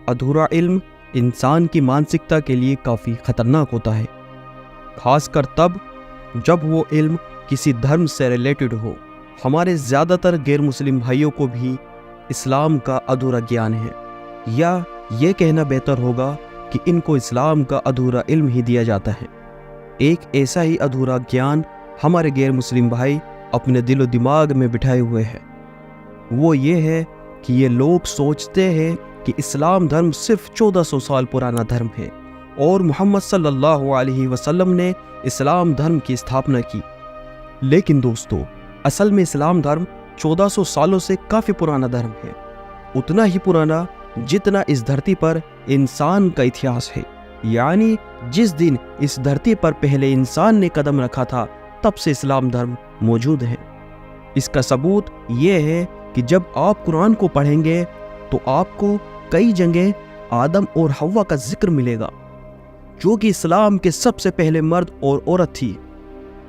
ادھورا علم انسان کی مانسکتا کے لیے کافی خطرناک ہوتا ہے، خاص کر تب جب وہ علم کسی دھرم سے ریلیٹڈ ہو۔ ہمارے زیادہ تر غیر مسلم بھائیوں کو بھی اسلام کا ادھورا گیان ہے، یا یہ کہنا بہتر ہوگا کہ ان کو اسلام کا ادھورا علم ہی دیا جاتا ہے۔ ایک ایسا ہی ادھورا گیان ہمارے غیر مسلم بھائی اپنے دل و دماغ میں بٹھائے ہوئے ہیں۔ وہ یہ ہے کہ یہ لوگ سوچتے ہیں کہ اسلام دھرم صرف 1400 سال پرانا دھرم ہے اور محمد صلی اللہ علیہ وسلم نے اسلام دھرم کی استھاپنا کی۔ لیکن دوستو، اصل میں اسلام دھرم 1400 سالوں سے کافی پرانا دھرم ہے، اتنا ہی پرانا جتنا اس دھرتی پر انسان کا اتہاس ہے۔ یعنی جس دن اس دھرتی پر پہلے انسان نے قدم رکھا تھا تب سے اسلام دھرم موجود ہے۔ اس کا ثبوت یہ ہے کہ جب آپ قرآن کو پڑھیں گے تو آپ کو کئی جگہ آدم اور حوا کا ذکر ملے گا، جو کہ اسلام کے سب سے پہلے مرد اور عورت تھی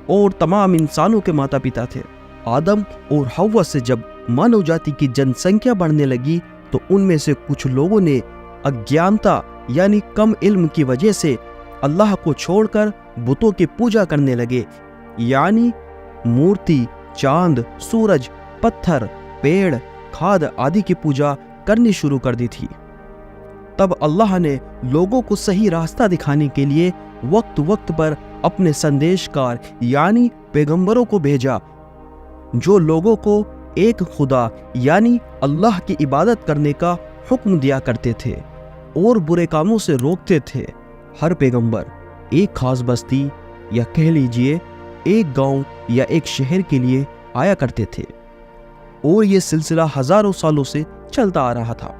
اور تمام انسانوں کے ماتا پتا تھے۔ آدم اور حوا سے جب مانو جاتی کی جن سنکھیا بڑھنے لگی تو ان میں سے کچھ لوگوں نے اگیانتا یعنی کم علم کی وجہ سے اللہ کو چھوڑ کر بتوں کی پوجا کرنے لگے، یعنی مورتی، چاند، سورج، پتھر، پیڑ، کھاد آدی کی پوجا کرنی شروع کر دی تھی۔ تب اللہ نے لوگوں کو صحیح راستہ دکھانے کے لیے وقت وقت پر اپنے سندیش کار یعنی پیغمبروں کو بھیجا، جو لوگوں کو ایک خدا یعنی اللہ کی عبادت کرنے کا حکم دیا کرتے تھے اور برے کاموں سے روکتے تھے۔ ہر پیغمبر ایک خاص بستی یا کہہ لیجئے ایک گاؤں یا ایک شہر کے لیے آیا کرتے تھے، اور یہ سلسلہ ہزاروں سالوں سے چلتا آ رہا تھا۔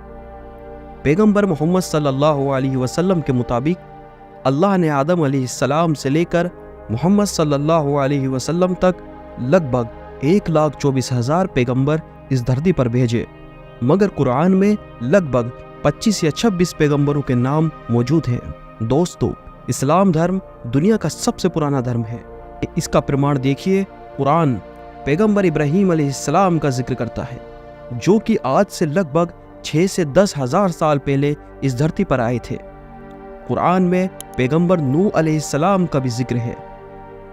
پیغمبر محمد صلی اللہ علیہ وسلم کے مطابق اللہ نے آدم علیہ السلام سے لے کر محمد صلی اللہ علیہ وسلم تک لگ بھگ 1,24,000 پیغمبر اس دھرتی پر بھیجے، مگر قرآن میں لگ بھگ 25 یا 26 پیغمبروں کے نام موجود ہیں۔ دوستو، اسلام دھرم دنیا کا سب سے پرانا دھرم ہے۔ اس کا پرمان دیکھیے، قرآن پیغمبر ابراہیم علیہ السلام کا ذکر کرتا ہے، جو کہ آج سے لگ بھگ 6 سے 10 ہزار سال پہلے اس دھرتی پر آئے تھے۔ قرآن میں پیغمبر نوح علیہ السلام کا بھی ذکر ہے،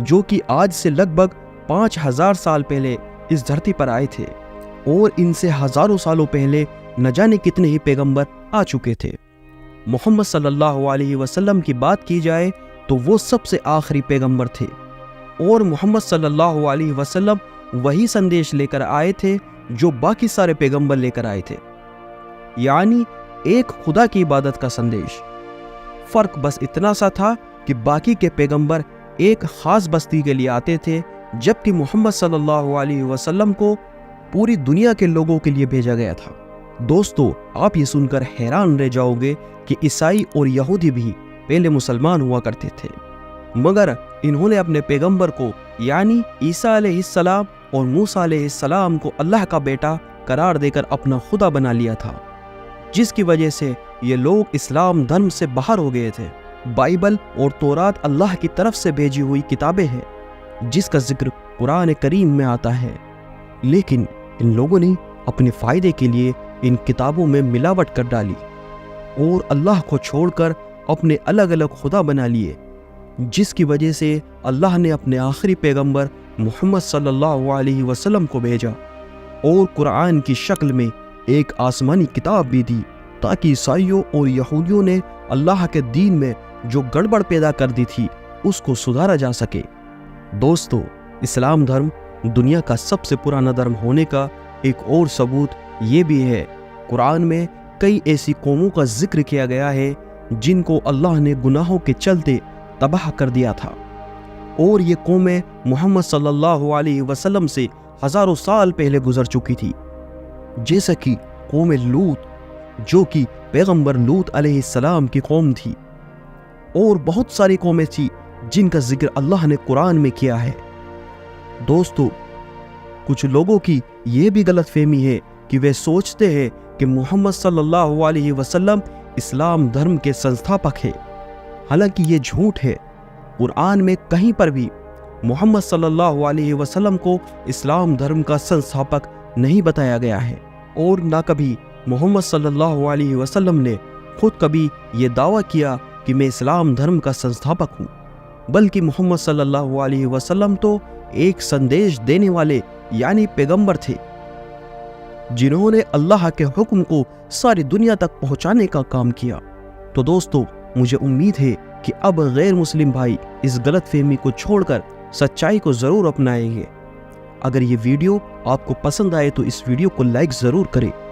جو کہ آج سے لگ بھگ 5000 سال پہلے اس دھرتی پر آئے تھے، اور ان سے ہزاروں سالوں پہلے نہ جانے کتنے ہی پیغمبر آ چکے تھے۔ محمد صلی اللہ علیہ وسلم کی بات کی جائے تو وہ سب سے آخری پیغمبر تھے، اور محمد صلی اللہ علیہ وسلم وہی سندیش لے کر آئے تھے جو باقی سارے پیغمبر لے کر آئے تھے، یعنی ایک خدا کی عبادت کا سندیش۔ فرق بس اتنا سا تھا کہ باقی کے پیغمبر ایک خاص بستی کے لیے آتے تھے، جبکہ محمد صلی اللہ علیہ وسلم کو پوری دنیا کے لوگوں کے لیے بھیجا گیا تھا۔ دوستو، آپ یہ سن کر حیران رہ جاؤ گے کہ عیسائی اور یہودی بھی پہلے مسلمان ہوا کرتے تھے، مگر انہوں نے اپنے پیغمبر کو یعنی عیسیٰ علیہ السلام اور موسیٰ علیہ السلام کو اللہ کا بیٹا قرار دے کر اپنا خدا بنا لیا تھا، جس کی وجہ سے یہ لوگ اسلام دھرم سے باہر ہو گئے تھے۔ بائبل اور تورات اللہ کی طرف سے بھیجی ہوئی کتابیں ہیں، جس کا ذکر قرآن کریم میں آتا ہے، لیکن ان لوگوں نے اپنے فائدے کے لیے ان کتابوں میں ملاوٹ کر ڈالی اور اللہ کو چھوڑ کر اپنے الگ الگ خدا بنا لیے، جس کی وجہ سے اللہ نے اپنے آخری پیغمبر محمد صلی اللہ علیہ وسلم کو بھیجا اور قرآن کی شکل میں ایک آسمانی کتاب بھی دی، تاکہ عیسائیوں اور یہودیوں نے اللہ کے دین میں جو گڑبڑ پیدا کر دی تھی اس کو سدھارا جا سکے۔ دوستو، اسلام دھرم دنیا کا سب سے پرانا دھرم ہونے کا ایک اور ثبوت یہ بھی ہے، قرآن میں کئی ایسی قوموں کا ذکر کیا گیا ہے جن کو اللہ نے گناہوں کے چلتے تباہ کر دیا تھا، اور یہ قومیں محمد صلی اللہ علیہ وسلم سے ہزاروں سال پہلے گزر چکی تھی، جیسا کہ قوم لوط، جو کہ پیغمبر لوط علیہ السلام کی قوم تھی، اور بہت ساری قومیں تھی جن کا ذکر اللہ نے قرآن میں کیا ہے۔ دوستو، کچھ لوگوں کی یہ بھی غلط فہمی ہے کہ وہ سوچتے ہیں کہ محمد صلی اللہ علیہ وسلم اسلام دھرم کے سنستھاپک ہے، حالانکہ یہ جھوٹ ہے۔ قرآن میں کہیں پر بھی محمد صلی اللہ علیہ وسلم کو اسلام دھرم کا سنستھاپک نہیں بتایا گیا ہے، اور نہ کبھی محمد صلی اللہ علیہ وسلم نے خود کبھی یہ دعویٰ کیا کہ میں اسلام دھرم کا سنستھاپک ہوں، بلکہ محمد صلی اللہ علیہ وسلم تو ایک سندیش دینے والے یعنی پیغمبر تھے، جنہوں نے اللہ کے حکم کو ساری دنیا تک پہنچانے کا کام کیا۔ تو دوستو، مجھے امید ہے کہ اب غیر مسلم بھائی اس غلط فہمی کو چھوڑ کر سچائی کو ضرور اپنائیں گے۔ اگر یہ ویڈیو آپ کو پسند آئے تو اس ویڈیو کو لائک ضرور کریں۔